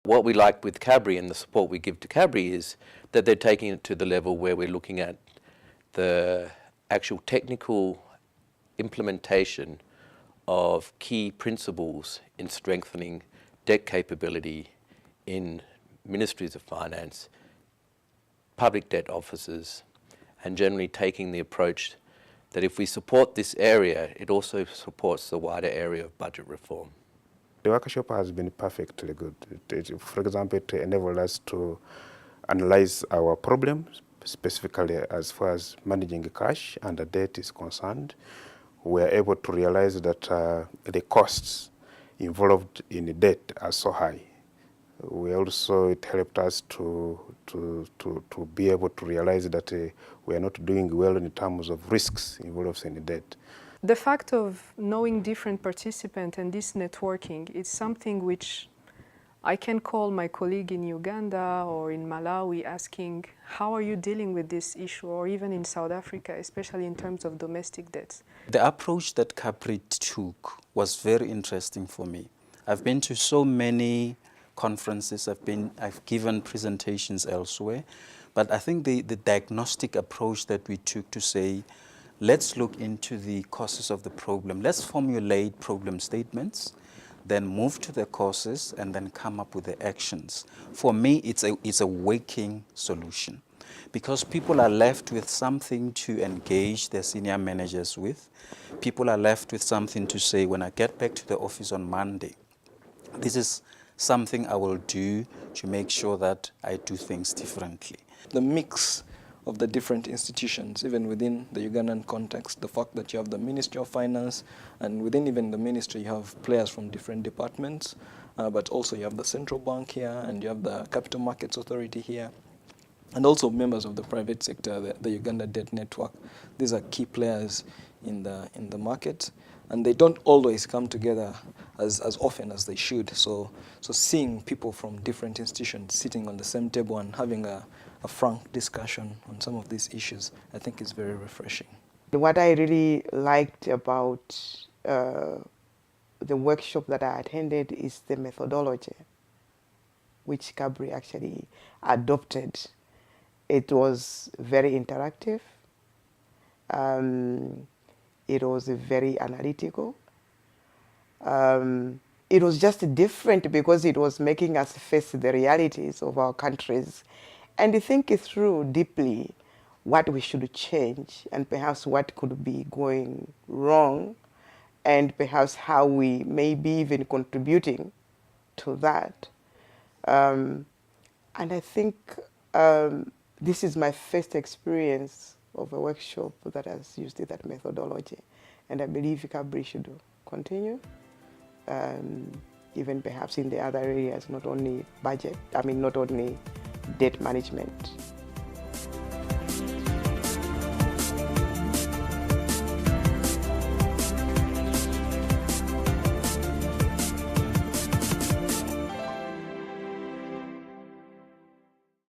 What we like with CABRI and the support we give to CABRI is that they're taking it to the level where we're looking at the actual technical implementation of key principles in strengthening debt capability in ministries of finance, public debt offices, and generally taking the approach that if we support this area, it also supports the wider area of budget reform. The workshop has been perfectly good. For example, it enabled us to analyze our problems, specifically as far as managing cash and the debt is concerned. We are able to realize that the costs involved in the debt are so high. It helped us to be able to realize that we are not doing well in terms of risks involved in the debt. The fact of knowing different participants and this networking is something which I can call my colleague in Uganda or in Malawi asking, how are you dealing with this issue? Or even in South Africa, especially in terms of domestic debts. The approach that CABRI took was very interesting for me. I've been to so many conferences, I've given presentations elsewhere, but I think the diagnostic approach that we took to say, let's look into the causes of the problem, let's formulate problem statements, then move to the causes, and then come up with the actions. For me, it's a working solution, because people are left with something to engage their senior managers with. People are left with something to say, when I get back to the office on Monday, this is something I will do to make sure that I do things differently. The mix of the different institutions, even within the Ugandan context, the fact that you have the Ministry of Finance, and within even the ministry you have players from different departments, but also you have the central bank here, and you have the Capital Markets Authority here, and also members of the private sector, the Uganda Debt Network. These are key players in the market, and they don't always come together as often as they should. So seeing people from different institutions sitting on the same table and having a frank discussion on some of these issues, I think is very refreshing. What I really liked about the workshop that I attended is the methodology which CABRI actually adopted. It was very interactive. It was very analytical. It was just different because it was making us face the realities of our countries and think through deeply what we should change and perhaps what could be going wrong and perhaps how we may be even contributing to that. And I think this is my first experience of a workshop that has used that methodology. And I believe CABRI should continue, even perhaps in the other areas, not only budget, not only debt management.